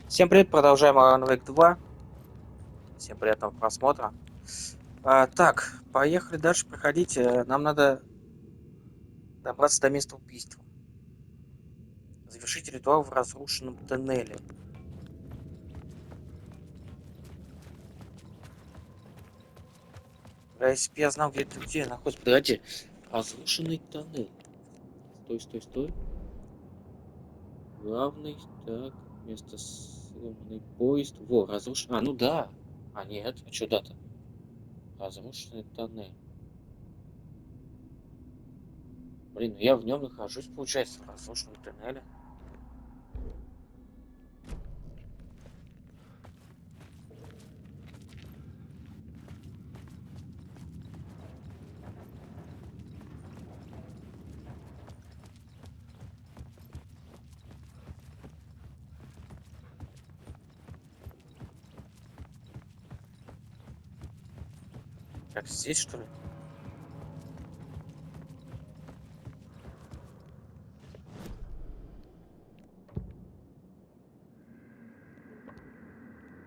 Всем привет, продолжаем Alan Wake 2. Всем приятного просмотра. Так, поехали дальше проходить. Нам надо добраться до места убийства. Завершить ритуал в разрушенном тоннеле. Да, если бы я знал, где находится... Подожди. Разрушенный тоннель. Стой. Главный, так, место сломанный поезд. Во, разрушенный... ну да. Нет, а что дата? Разрушенный тоннель. Блин, ну я в нем нахожусь, получается, в разрушенном тоннеле. Так, здесь, что ли?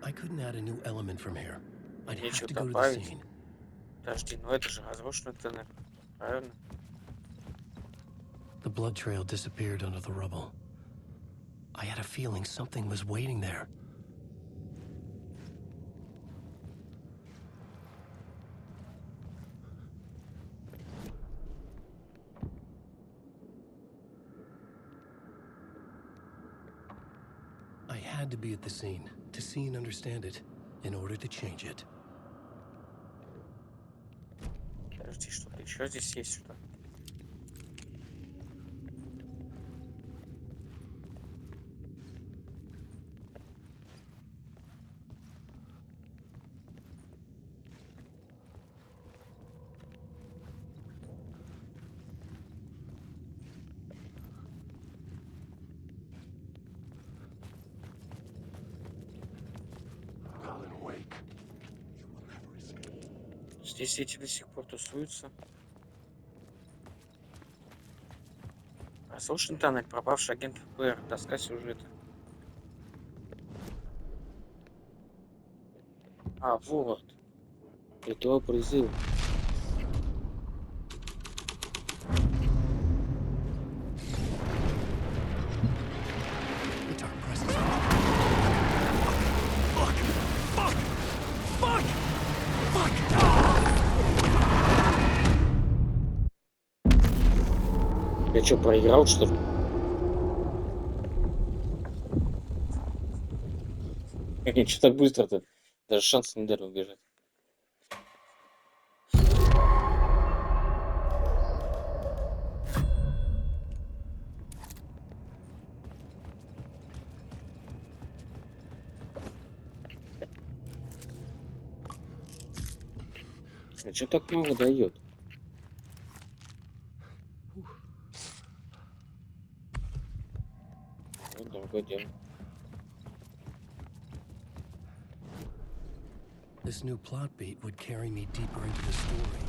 I couldn't add a new element from here. I'd have Нечего to go to the добавить. scene. Подожди, ну это же разрушенный тоннель. Правильно? The blood trail disappeared under the rubble. I had a feeling something was waiting there. I had to be at the scene, to see and understand it, in order to change it. Подожди, что-то еще здесь есть, что ли? Здесь эти до сих пор тусуются. Разрушенный тоннель, пропавший агент ФБР, доска сюжета. Вот. Ритуал призыва. The dark presence. Fuck! Я что, проиграл, что ли? Что так быстро-то? Даже шанса не дали убежать. А что так много дает? Вот другое дело. This new plot beat would carry me deeper into the story.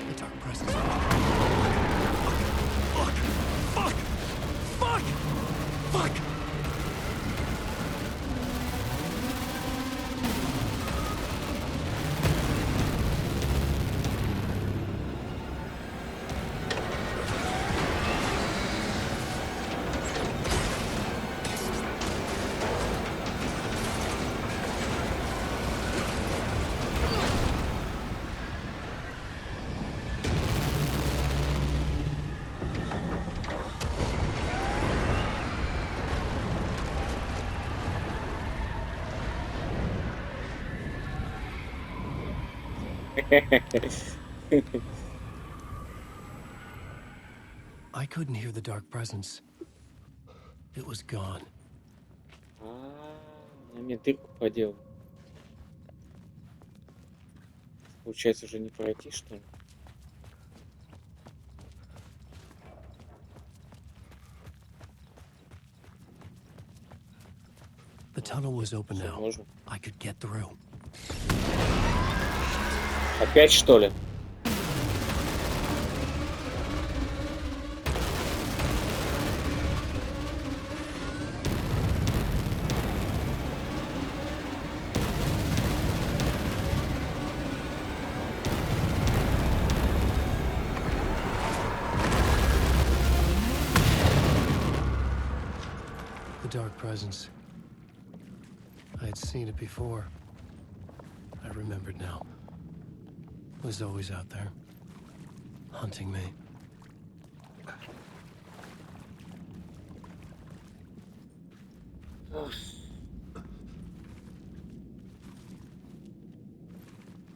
The dark presence. Fuck! I couldn't hear the dark presence. It was gone. На мне дырку поделал. Получается, уже не пройти, что ли? The tunnel was open Всё, now. можно. I could get through. Опять, что ли? dark presence. I had seen it before. I remembered now. It was always out there, hunting me.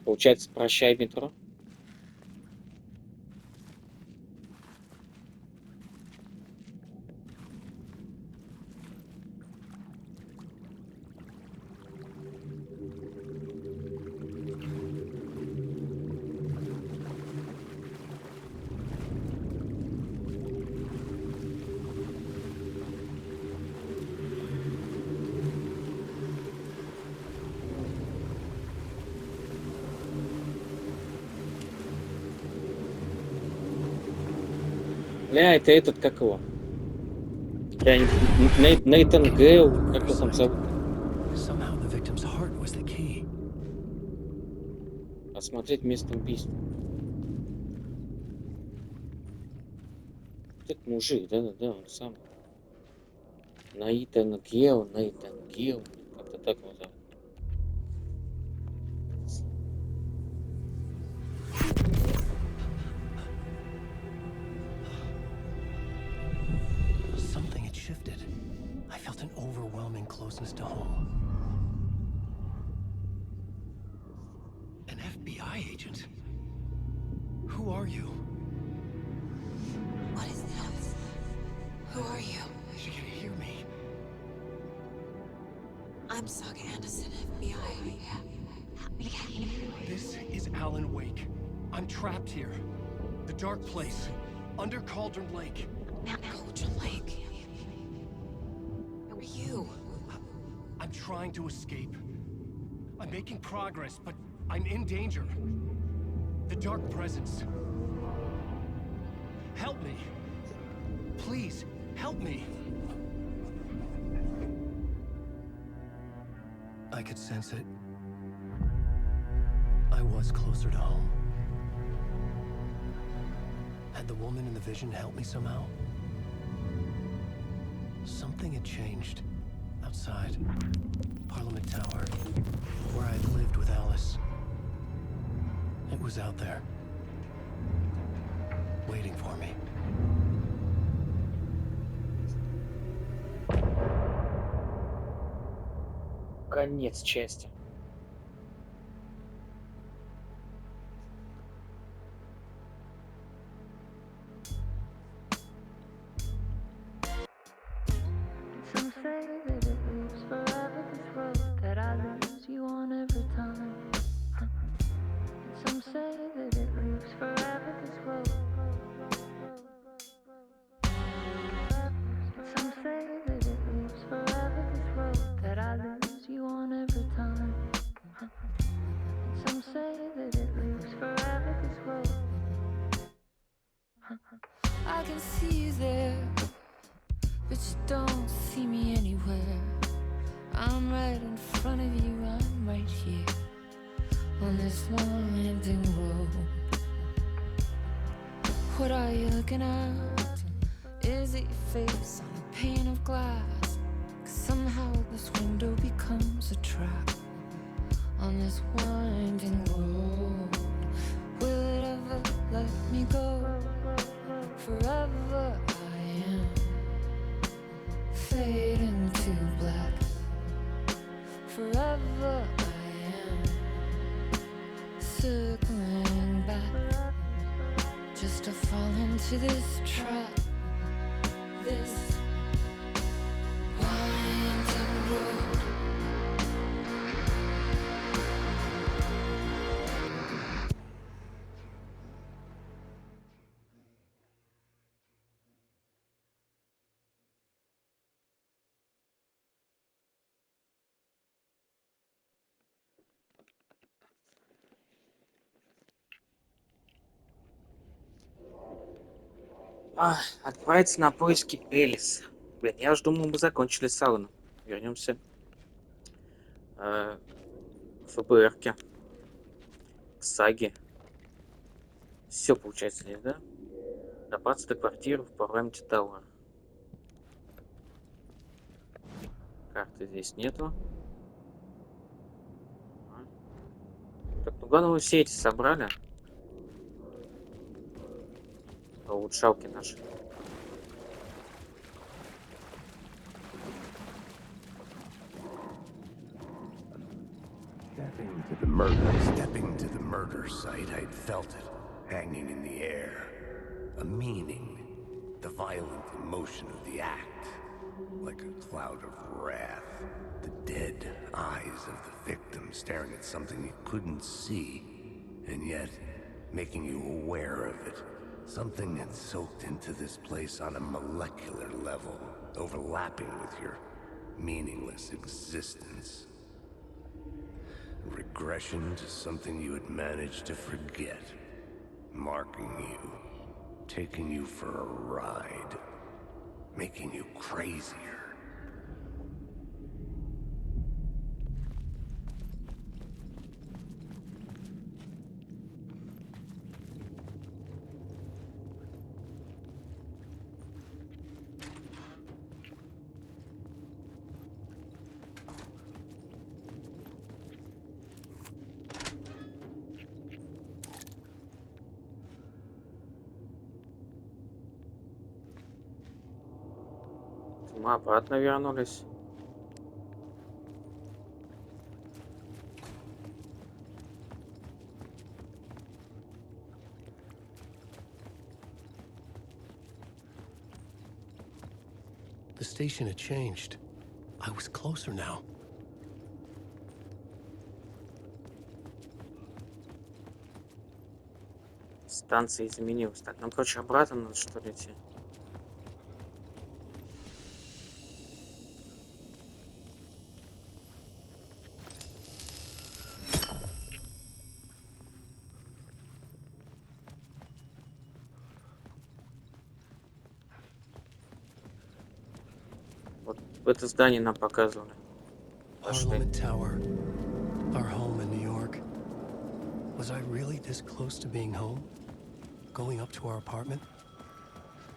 Получается, прощай, метро. Бля, это этот, как его? Нейтан Гейл, как его там зовут? Somehow the victim's heart was the key. Посмотреть место убийства. Этот мужик, да-да-да, он сам. Нейтан Гейл, как-то так его зовут. Something had shifted. I felt an overwhelming closeness to home. An FBI agent? Who are you? What is this? Who are you? She can hear me. I'm Saga Anderson, FBI. This is Alan Wake. I'm trapped here. The dark place. Under Cauldron Lake. Cauldron Lake. Who are you? I'm trying to escape. I'm making progress, but I'm in danger. The dark presence. Help me. Please, help me. I could sense it. I was closer to home. Had the woman in the vision helped me somehow? Something had changed. Outside. Parliament Tower. Where I'd lived with Alice. It was out there. Waiting for me. Конец части. Some say that it lives forever, this road that I lose you on every time. Some say that it lives forever, this road. Some say that it lives forever, this road that I lose you on every time. Some say that it lives forever, this road. I can see you there, but you don't see me anywhere. I'm right in front of you, I'm right here on this winding road. What are you looking at? Is it your face on a pane of glass? 'Cause somehow this window becomes a trap on this winding road. Will it ever let me go? Forever I am fading to black. Forever I am circling back, just to fall into this trap. This winding road. Отправиться на поиски Элис. Блин, я уж думал, мы закончили с Аланом. Вернемся к ФБРке, к Саге. Все получается здесь, да? Добраться до квартиры в парламенте Тауэр. Карты здесь нету. Так, ну главное, мы все эти собрали. Улучшалки наши. Stepping to the murder site, I'd felt it, hanging in the air. A meaning, the violent emotion of the act, like a cloud of wrath. The dead eyes of the victim staring at something you couldn't see, and yet making you aware of it. Something had soaked into this place on a molecular level, overlapping with your meaningless existence. Regression to something you had managed to forget. Marking you. Taking you for a ride. Making you crazier. Мы обратно вернулись. The station had changed. I was closer now. Станция изменилась. Так, нам, короче, обратно надо, что ли, идти? Вот в это здание нам показывали. Пошли. Parliament Tower. Our home in New York. Was I really this close to being home? Going up to our apartment?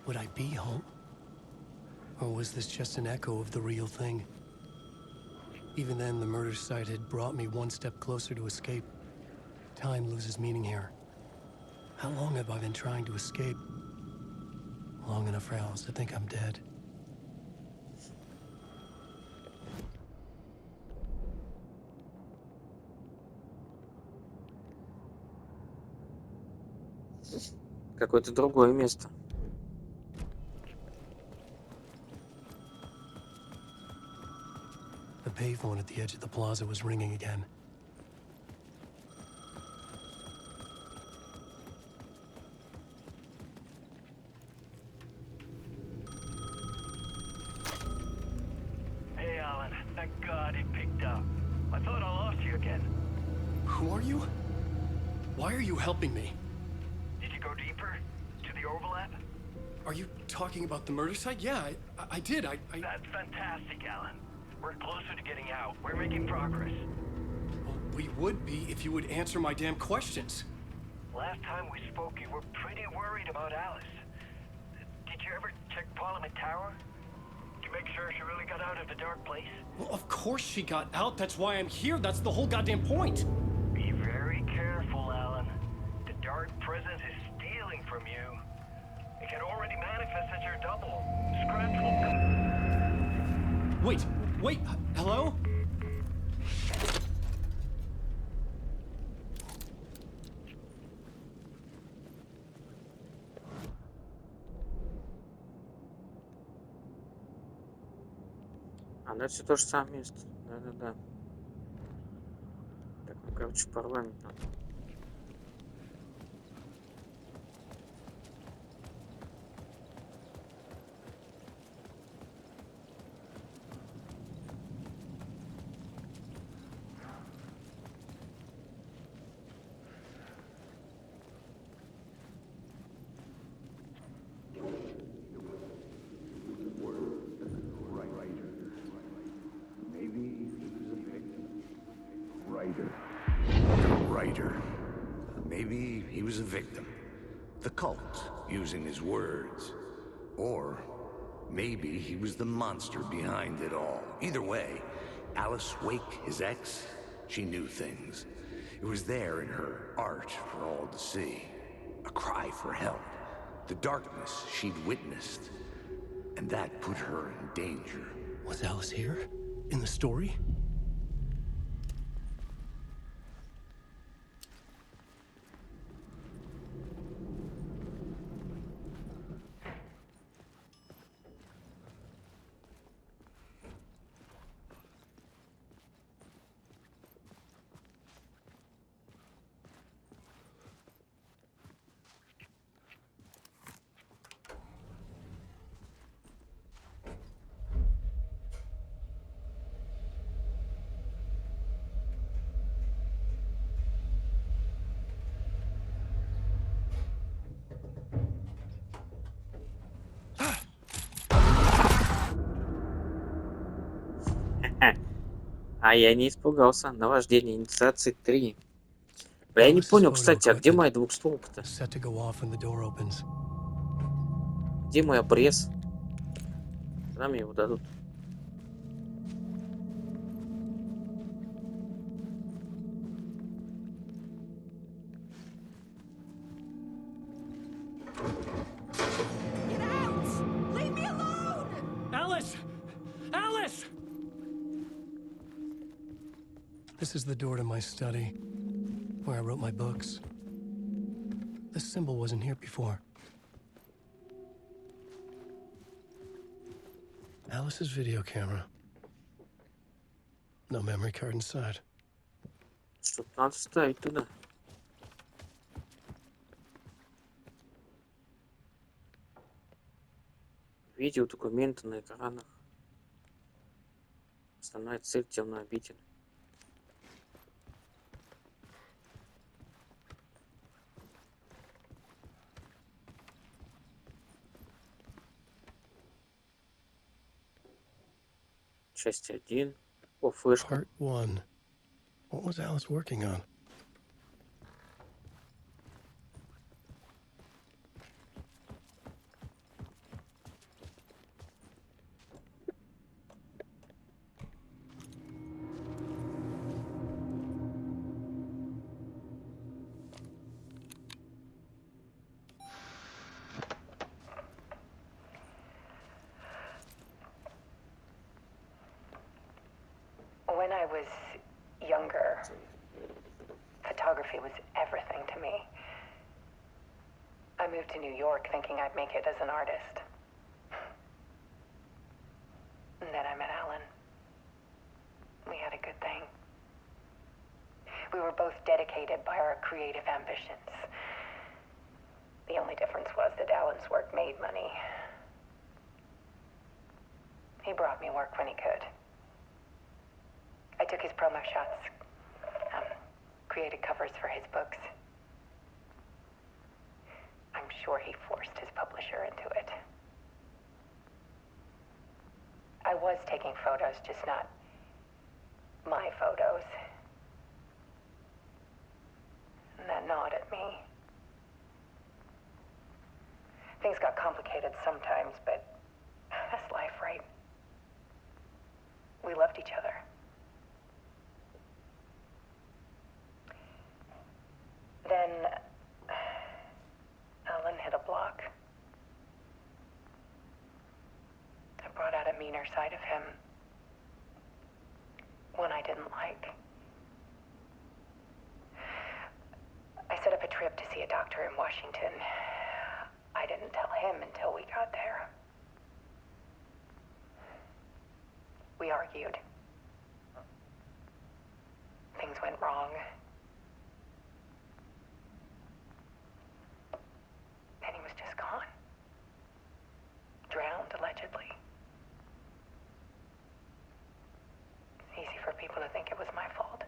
Would I be home? Or was this just an echo of the real thing? Even then, the murder site had brought me one step closer to escape. Time loses meaning here. How long have I been trying to escape? Long enough for Alice to think I'm dead. Какое-то другое место. The payphone at the edge of the plaza was ringing again. Hey, Alan. Thank God it picked up. I thought I lost you again. Who are you? Why are you helping me? Did you go deeper? To the overlap? Are you talking about the murder site? Yeah, I did. That's fantastic, Alan. We're closer to getting out. We're making progress. Well, we would be if you would answer my damn questions. Last time we spoke, you were pretty worried about Alice. Did you ever check Parliament Tower? Did you make sure she really got out of the dark place? Well, of course she got out. That's why I'm here. That's the whole goddamn point. Be very careful, Alan. The dark presence is stealing from you. It can already manifest as your double. Scratch will come. Wait, hello? А, ну это все то же самое место. Да-да-да. Так, ну, короче, парламент надо. Maybe he was a victim. The cult, using his words. Or Maybe he was the monster behind it all. Either way, Alice Wake, his ex, she knew things. It was there in her art for all to see. A cry for help. The darkness she'd witnessed. And that put her in danger. Was Alice here? In the story? А я не испугался. Наваждение инициации 3. Бля, я не Alice's понял, photo кстати, а где equipment моя двухстволка-то? is set to go off when the door opens. Где мой обрез? Когда мне его дадут? Get out! Leave me alone! Alice! Alice! This is the door to my study, where I wrote my books. This symbol wasn't here before. Alice's video camera. No memory card inside. Что-то надо ставить туда. Видео, документы на экранах. Основная цель — темный обитель. Часть 1. О, флешка. Part 1. What was Alice working on? When I was younger, photography was everything to me. I moved to New York thinking I'd make it as an artist. And then I met Alan. We had a good thing. We were both dedicated by our creative ambitions. The only difference was that Alan's work made money. He brought me work when he could. I took his promo shots, created covers for his books. I'm sure he forced his publisher into it. I was taking photos, just not my photos. And that gnawed at me. Things got complicated sometimes, but that's life, right? We loved each other. Then Alan hit a block. I brought out a meaner side of him. One I didn't like. I set up a trip to see a doctor in Washington. I didn't tell him until we got there. We argued. Things went wrong. Then he was just gone. Drowned, allegedly. It's easy for people to think it was my fault.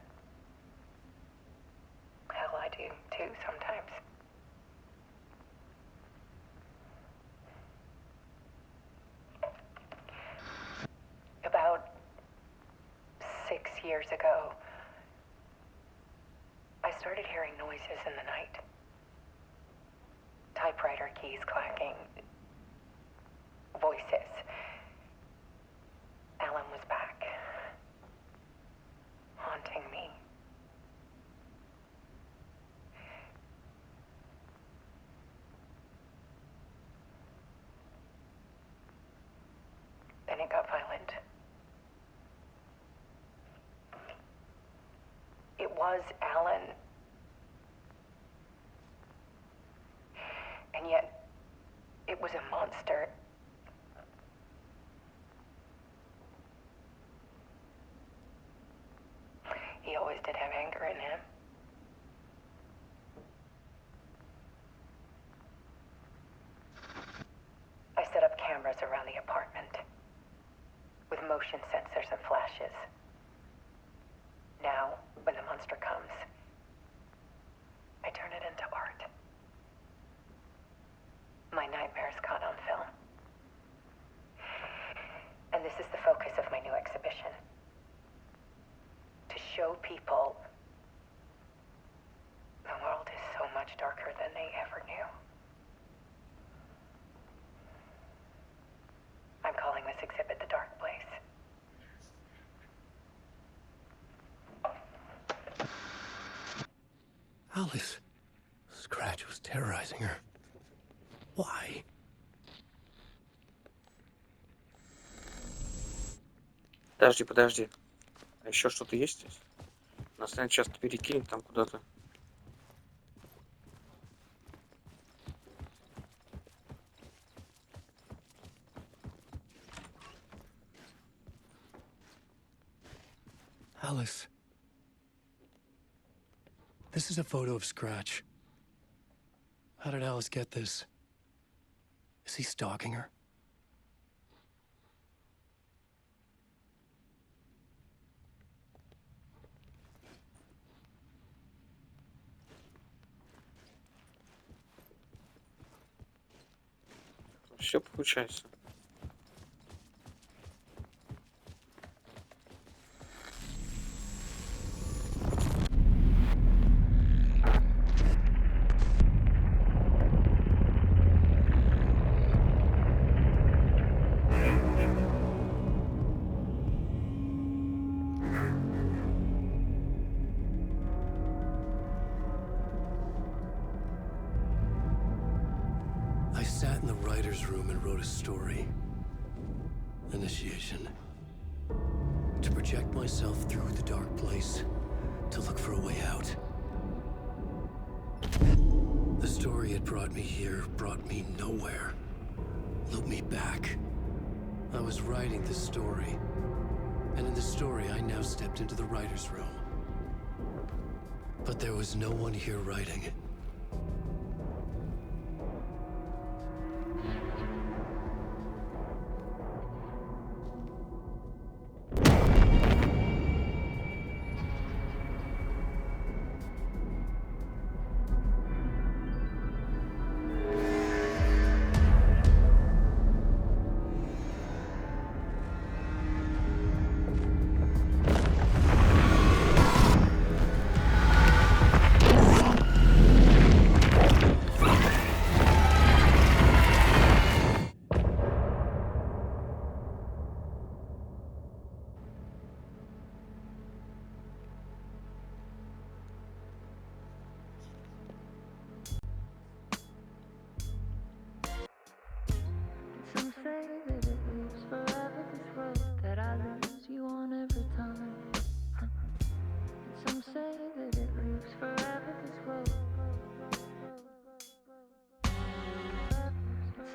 Hell, I do too sometimes. About 6 years ago, I started hearing noises in the night. Typewriter keys clacking, voices. Alan was back, haunting me. Then it got violent. It was Alan. And yet, it was a monster. He always did have anger in him. I set up cameras around the apartment with motion sensors and flashes. Now, when the monster comes, I turn it into art. My nightmares caught on film. And this is the focus of my new exhibition. To show people the world is so much darker than they ever knew. I'm calling this exhibit The Dark Place. Alice. Scratch was terrorizing her. Why? Подожди. А еще что-то есть здесь? Нас, наверное, часто перекинет там куда-то. Alice. This is a photo of Scratch. How did Alice get this? Is he stalking her? Все получается. I sat in the writer's room and wrote a story. Initiation. To project myself through the dark place, to look for a way out. The story had brought me here, brought me nowhere. Looped me back. I was writing the story. And in the story, I now stepped into the writer's room. But there was no one here writing. Some say that it lives forever, this road that I lose you on every time. Some say that it lives forever, this road.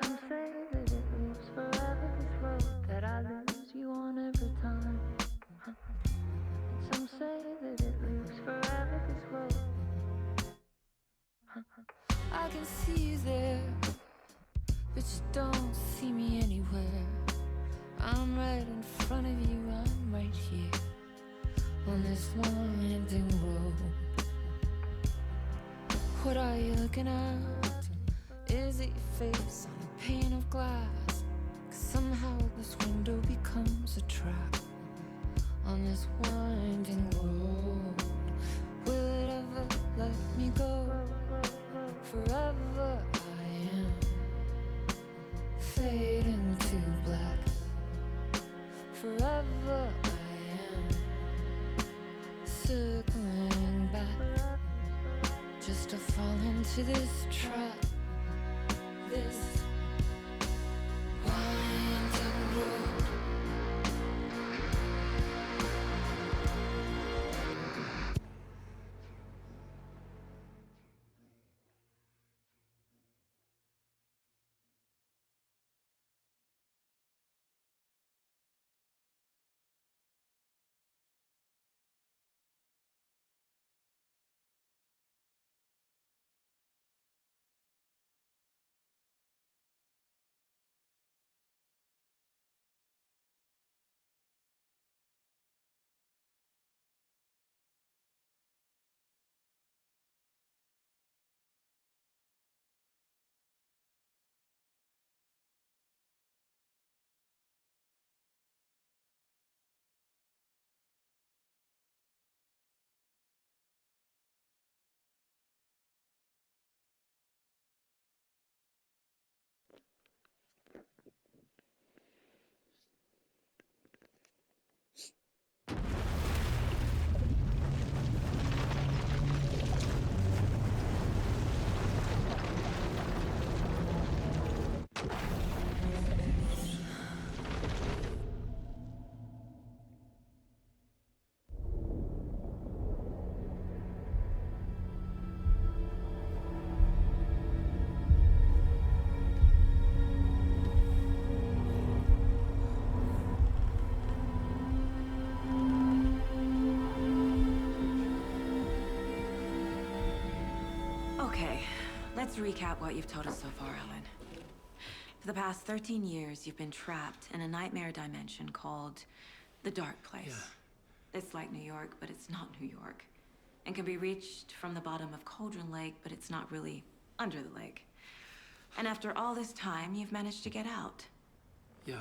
Some say that it lives forever, this road that I lose you on every time. Some say that it lives forever, this road. I can see you there, but you don't see me anywhere. I'm right in front of you, I'm right here on this winding road. What are you looking at? Is it your face on a pane of glass? 'Cause somehow this window becomes a trap on this winding road. Will it ever let me go? Forever I am fading to to this trap, this winding road. Okay, let's recap what you've told us so far, Alan. For the past 13 years, you've been trapped in a nightmare dimension called the Dark Place. Yeah. It's like New York, but it's not New York. And can be reached from the bottom of Cauldron Lake, but it's not really under the lake. And after all this time, you've managed to get out. Yeah.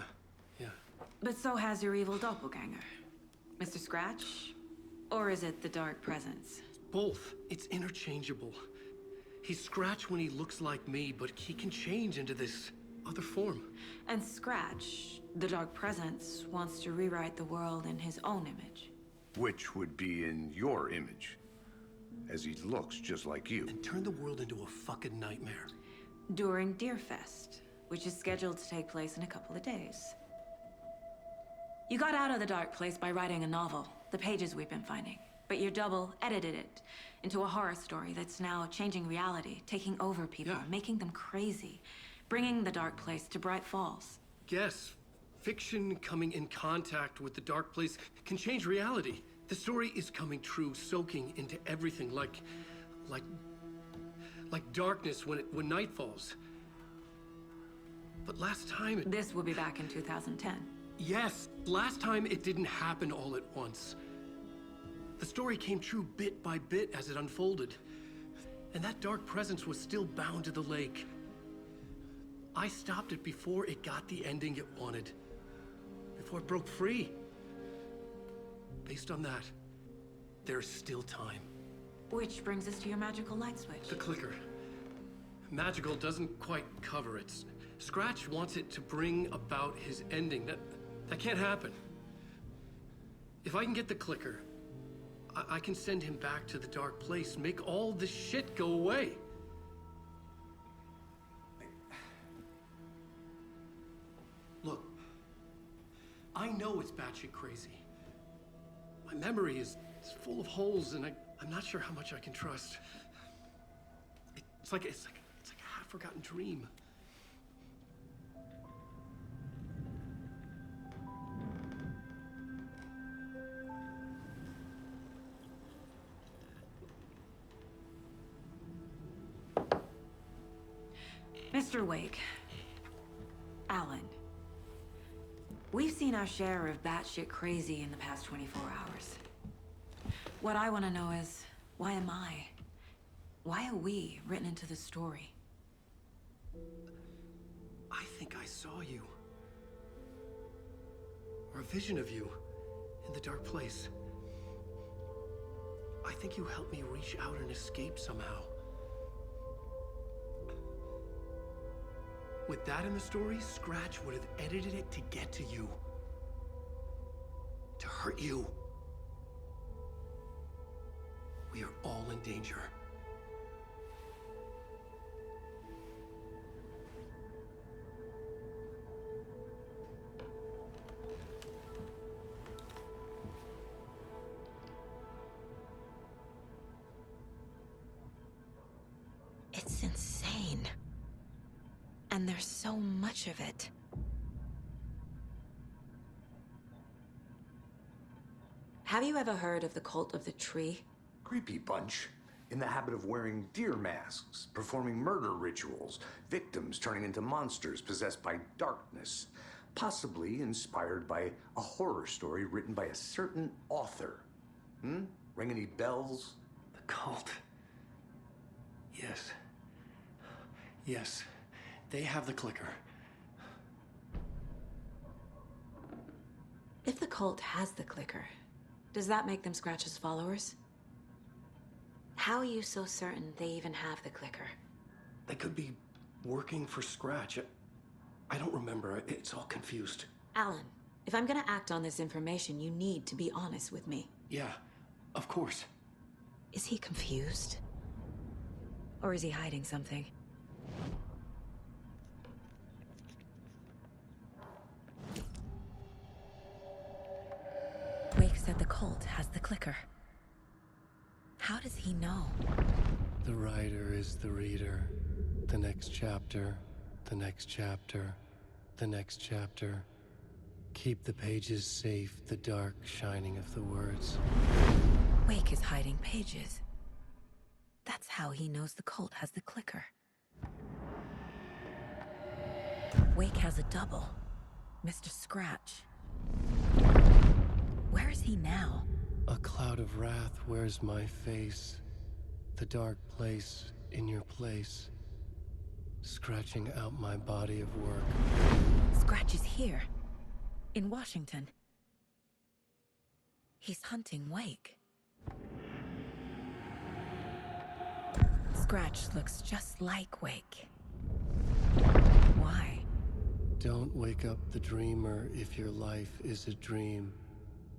But so has your evil doppelganger. Mr. Scratch? Or is it the Dark Presence? Both. It's interchangeable. He's Scratch when he looks like me, but he can change into this other form. And Scratch, the Dark Presence, wants to rewrite the world in his own image. Which would be in your image, as he looks just like you. And turn the world into a fucking nightmare. During Deerfest, which is scheduled to take place in a couple of days. You got out of the Dark Place by writing a novel, the pages we've been finding. But your double edited it into a horror story that's now changing reality, taking over people, Yeah. making them crazy, bringing the Dark Place to Bright Falls. Yes, fiction coming in contact with the Dark Place can change reality. The story is coming true, soaking into everything like darkness when night falls. But last time it... This will be back in 2010. Yes, last time it didn't happen all at once. The story came true bit by bit as it unfolded. And that dark presence was still bound to the lake. I stopped it before it got the ending it wanted. Before it broke free. Based on that, there's still time. Which brings us to your magical light switch. The clicker. Magical doesn't quite cover it. Scratch wants it to bring about his ending. That can't happen. If I can get the clicker, I can send him back to the Dark Place, make all this shit go away. Look, I know it's batshit crazy. My memory is full of holes, and I'm not sure how much I can trust. It's like a half-forgotten dream. Mr. Wake, Alan, we've seen our share of batshit crazy in the past 24 hours. What I want to know is, why am I? Why are we written into the story? I think I saw you. Or a vision of you in the Dark Place. I think you helped me reach out and escape somehow. With that in the story, Scratch would have edited it to get to you. To hurt you. We are all in danger. And there's so much of it. Have you ever heard of the cult of the tree? Creepy bunch. In the habit of wearing deer masks, performing murder rituals, victims turning into monsters possessed by darkness. Possibly inspired by a horror story written by a certain author. Ring any bells? The cult. Yes. Yes. They have the clicker. If the cult has the clicker, does that make them Scratch's followers? How are you so certain they even have the clicker? They could be working for Scratch. I don't remember. It's all confused. Alan, if I'm gonna act on this information, you need to be honest with me. Yeah, of course. Is he confused? Or is he hiding something? Wake said the cult has the clicker. How does he know? The writer is the reader. The next chapter, the next chapter, the next chapter. Keep the pages safe, the dark shining of the words. Wake is hiding pages. That's how he knows the cult has the clicker. Wake has a double. Mr. Scratch. Where is he now? A cloud of wrath wears my face. The dark place in your place. Scratching out my body of work. Scratch is here. In Washington. He's hunting Wake. Scratch looks just like Wake. Why? Don't wake up the dreamer if your life is a dream.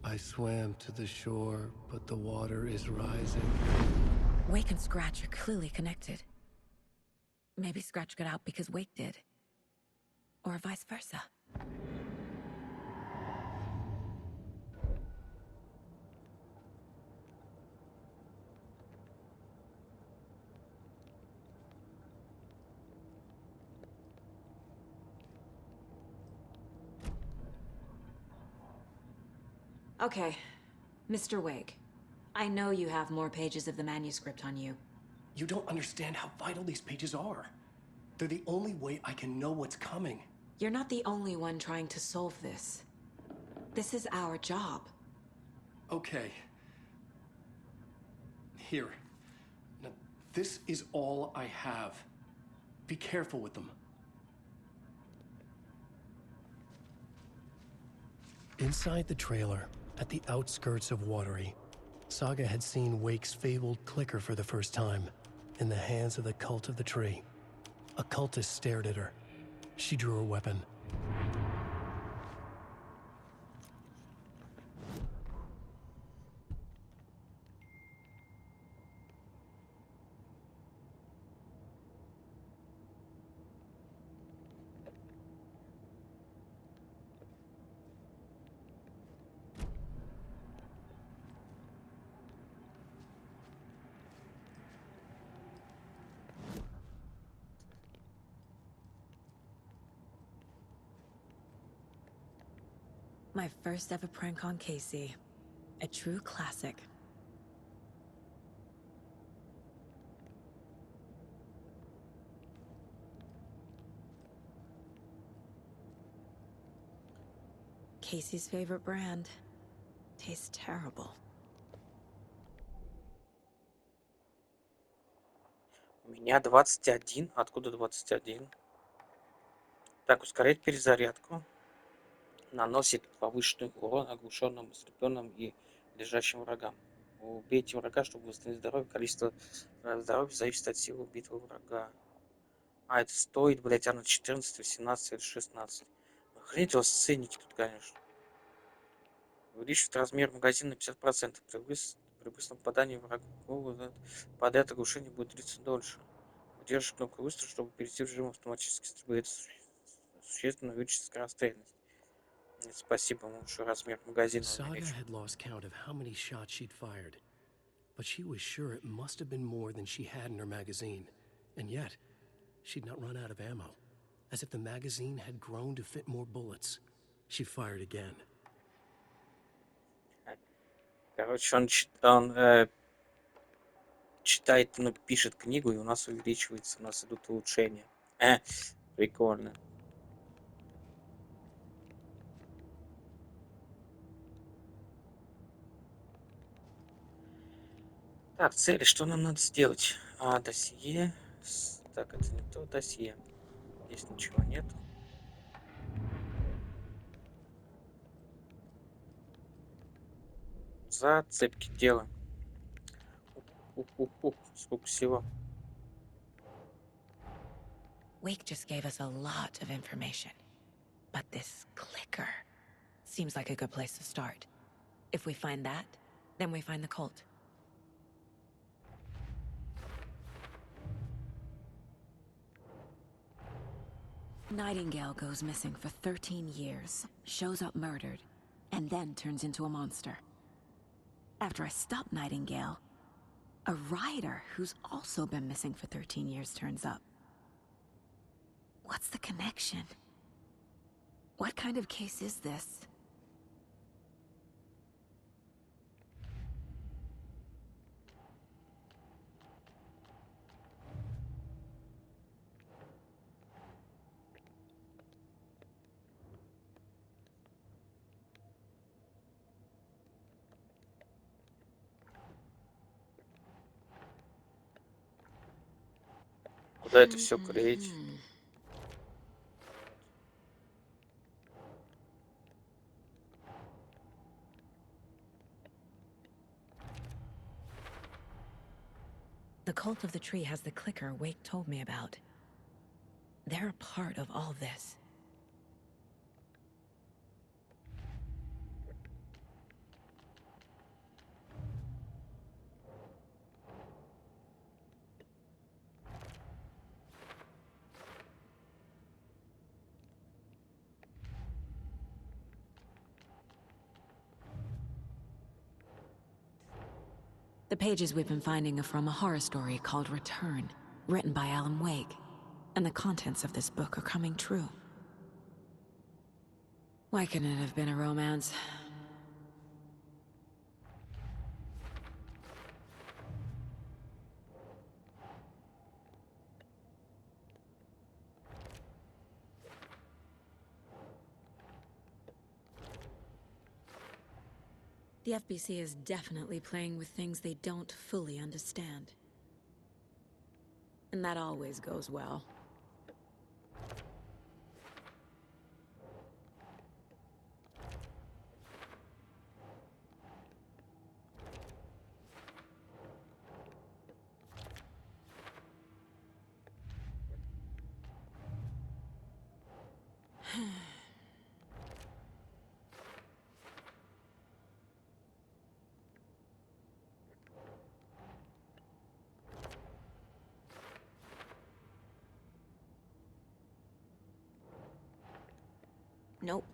I swam to the shore, but the water is rising. Wake and Scratch are clearly connected. Maybe Scratch got out because Wake did. Or vice versa. Okay, Mr. Wake. I know you have more pages of the manuscript on you. You don't understand how vital these pages are. They're the only way I can know what's coming. You're not the only one trying to solve this. This is our job. Okay. Here. Now, this is all I have. Be careful with them. Inside the trailer, at the outskirts of Watery, Saga had seen Wake's fabled clicker for the first time, in the hands of the Cult of the Tree. A cultist stared at her. She drew her weapon. My first ever prank on Casey. A true classic. Casey's favorite brand. Tastes terrible. У меня 21. Откуда 21? Так, ускоряет перезарядку. Наносит повышенный урон оглушенным, ослепленным и лежащим врагам. Убейте врага, чтобы восстановить здоровье. Количество здоровья зависит от силы убитого врага. А, это стоит, блять, оно 14, 18 или 16. Охренеть у вас ценники тут, конечно. Увеличивает размер магазина на 50%. При быстром попадании врагу подряд оглушение будет длиться дольше. Удерживай кнопку выстрела, чтобы перейти в режим автоматической стрельбы. Это существенно увеличит скорострельность. Спасибо, лучший размер магазина Saga увеличил. had lost count of how many shots she'd fired, but she was sure it must have been more than she had in her magazine. And yet, she'd not run out of ammo. As if the magazine had grown to fit more bullets, she fired again. Короче, читает, ну, пишет книгу, и у нас увеличивается, у нас идут улучшения. Прикольно. Так, цели, что нам надо сделать? Досье. Так, это не то досье. Здесь ничего нету. Зацепки делаем. Сколько всего. Wake just gave us a lot of information. But this clicker seems like a good place to start. If we find that, then we find the cult. Nightingale goes missing for 13 years, shows up murdered, and then turns into a monster. After I stop Nightingale, a rider who's also been missing for 13 years turns up. What's the connection? What kind of case is this? Куда это все клеить? The cult of the tree has the clicker Wake told me about. They're a part of all this. The pages we've been finding are from a horror story called Return, written by Alan Wake. And the contents of this book are coming true. Why couldn't it have been a romance? The FBC is definitely playing with things they don't fully understand. And that always goes well. Nope.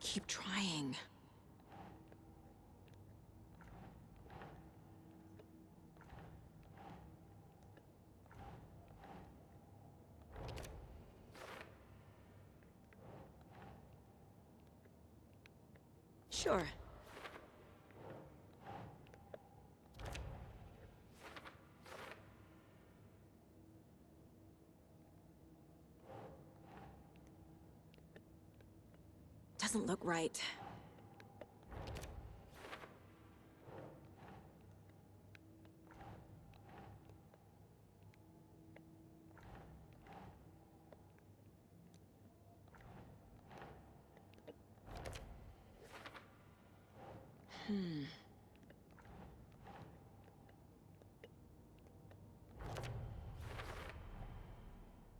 Keep trying. Sure. Doesn't look right.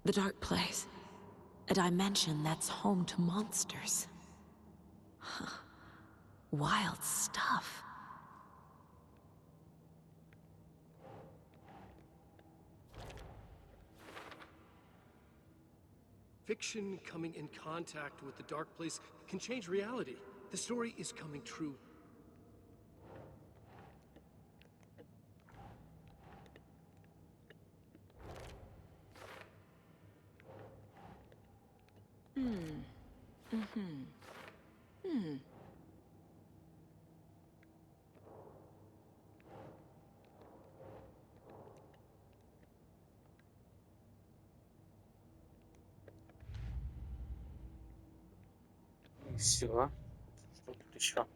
The dark place. A dimension that's home to monsters. Wild stuff. Fiction coming in contact with the dark place can change reality. The story is coming true. И все. Что тут еще?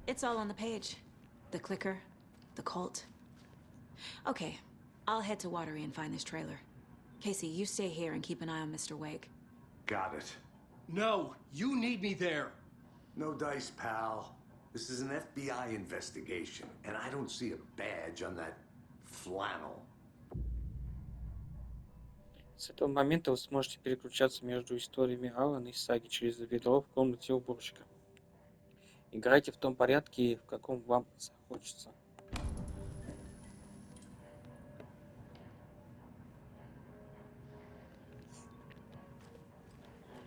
It's all on the page. The clicker, the cult. Okay, I'll head to Watery and find this trailer. Casey, you stay here and keep an eye on Mr. Wake. Got it. No, you need me there. No dice, pal. This is an FBI investigation, and I don't see a badge on that flannel. С этого момента вы сможете переключаться между историями Алана и Саги через ведро в комнате уборщика. Играйте в том порядке, в каком вам захочется.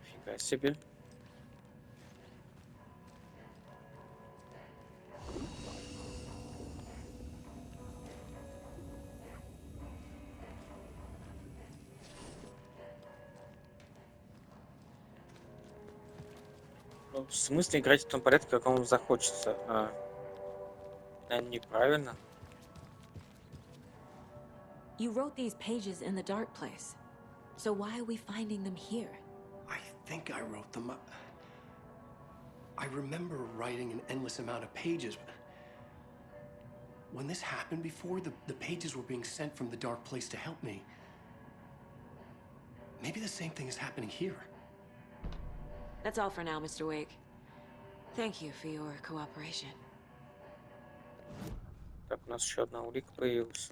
Нифига себе. Ну, в смысле играть в том порядке, как вам захочется? Наверное, неправильно. You wrote these pages in the dark place. So why are we finding them here? I think I wrote them up. I remember writing an endless amount of pages. When this happened before, the pages were being sent from the dark place to help me. Maybe the same thing is happening here. That's all for now, Mr. Wake. Thank you for your cooperation. Так, у нас еще одна улика появилась.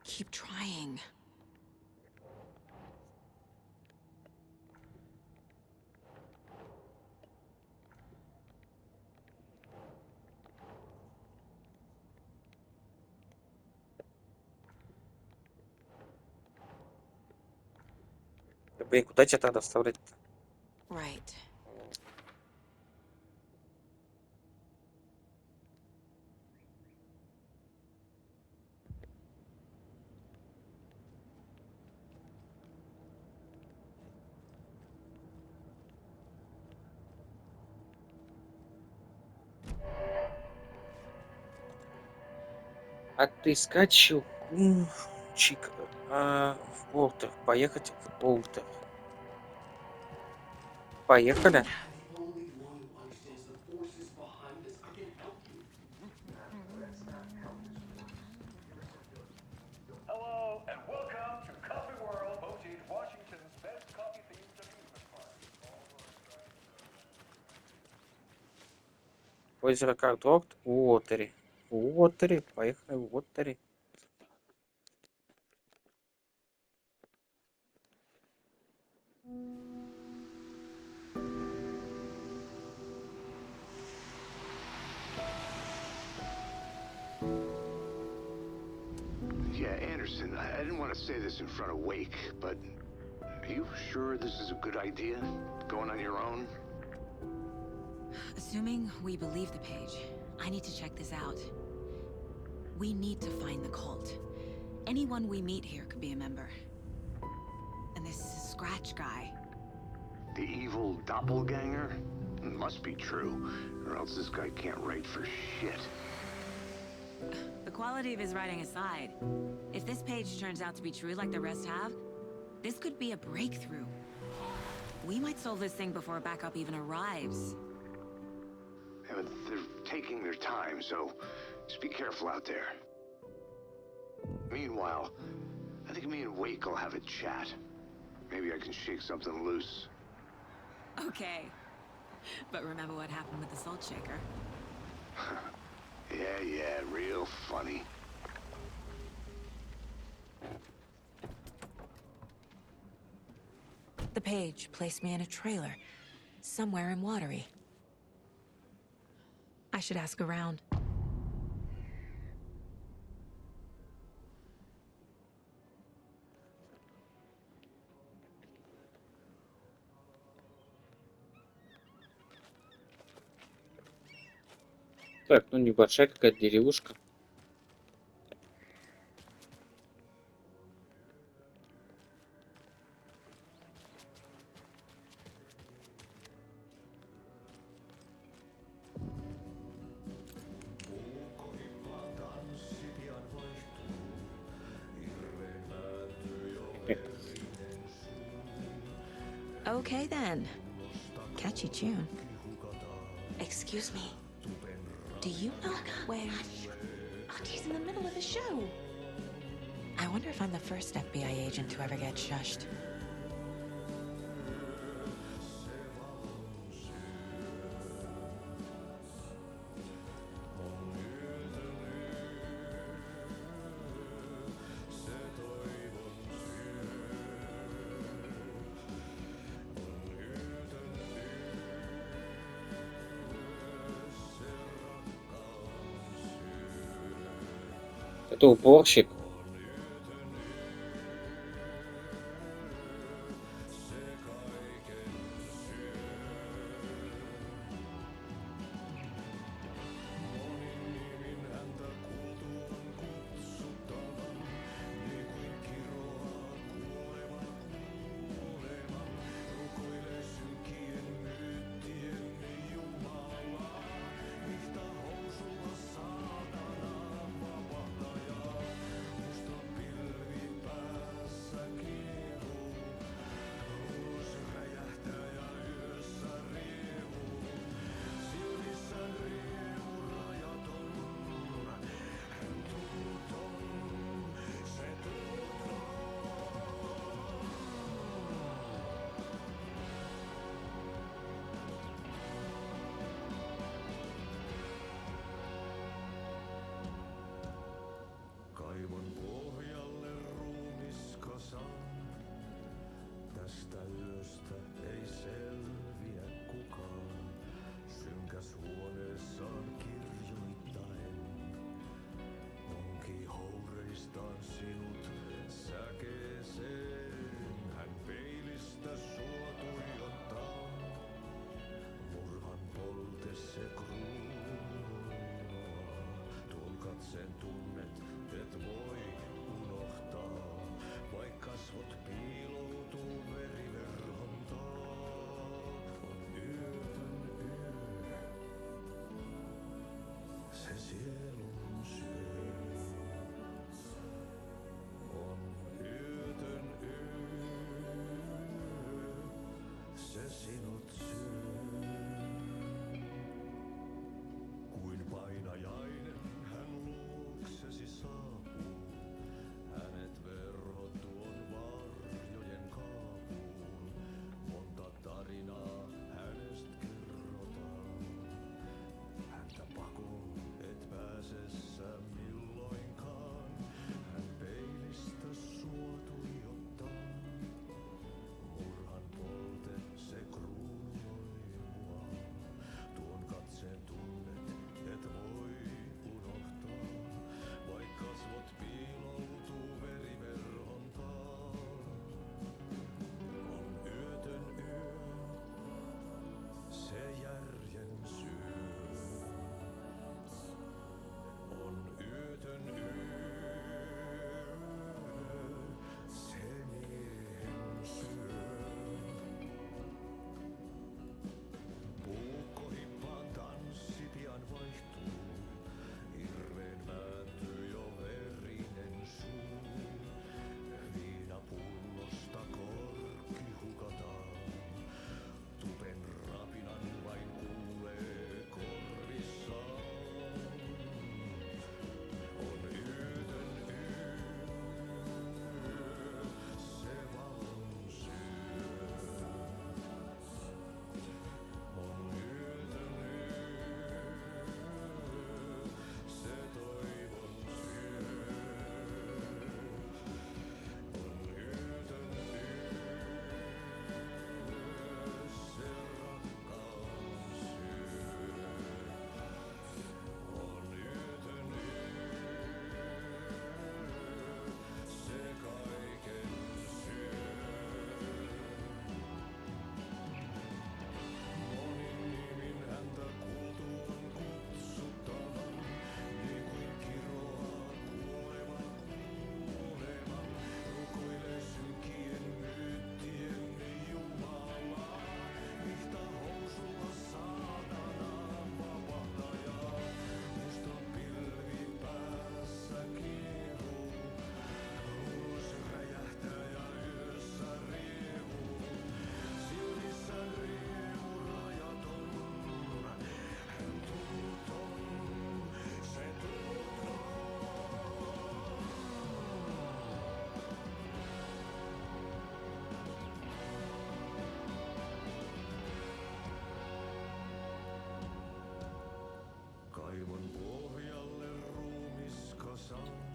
Keep trying. Да, блин, куда тебя тогда вставлять-то? Right. Отыскать щелкунчик в Уолтер. Поехать в Уолтер. Поехали. Hello, and welcome to Coffee World, voted Washington's best coffee-themed amusement park. Озеро Картворд в Уотере. В Уотере. Поехали в Уотере. Yeah, Anderson, I didn't want to say this in front of Wake, but are you sure this is a good idea? Going on your own? Assuming we believe the page, I need to check this out. We need to find the cult. Anyone we meet here could be a member. And this Scratch guy. The evil doppelganger? Must be true, or else this guy can't write for shit. The quality of his writing aside, if this page turns out to be true like the rest have, this could be a breakthrough. We might solve this thing before backup even arrives. Yeah, but they're taking their time, so just be careful out there. Meanwhile, I think me and Wake will have a chat. Maybe I can shake something loose. Okay. But remember what happened with the salt shaker? Yeah, real funny. The page placed me in a trailer, somewhere in Watery. I should ask around. Так, ну небольшая какая-то деревушка. Okay then. Catchy tune. Excuse me. Do you know where... Auntie in the middle of a show. I wonder if I'm the first FBI agent to ever get shushed. Это уборщик.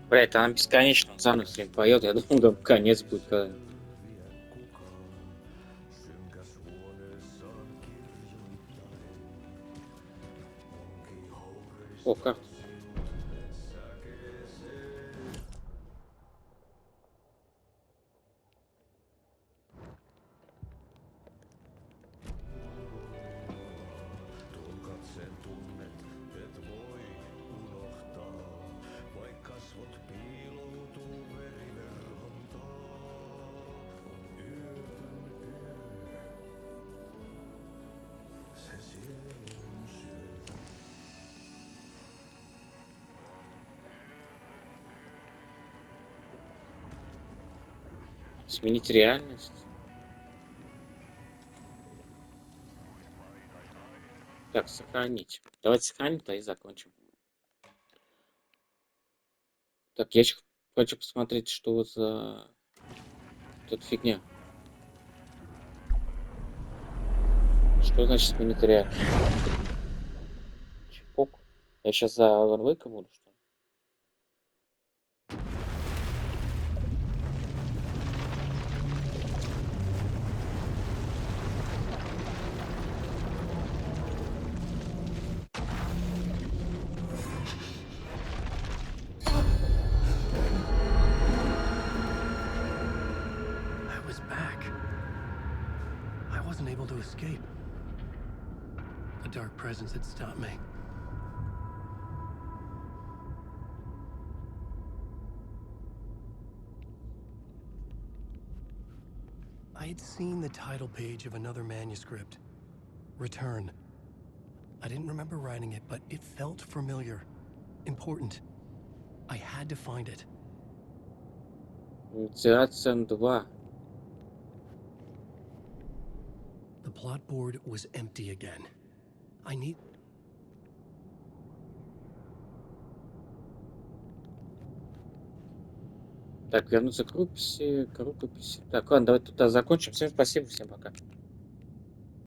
Блять, она бесконечно заново с ним поет. Я думал, там конец будет когда-нибудь. О, карта. Сменить реальность. Так, сохранить. Давайте сохраним, то и закончим. Так, я еще хочу посмотреть, что за тут фигня. Что значит сменить реальность? Чпок. Я сейчас за Alan Wake буду, что ли? I was back. I wasn't able to escape. A dark presence had stopped me. I had seen the title page of another manuscript. Return. I didn't remember writing it, but it felt familiar. Important. I had to find it. Инициация 2. The plot board was empty again. I need... Так, вернуться к рукописи, к рукописи. Так, ладно, давайте туда закончим. Всем спасибо, всем пока.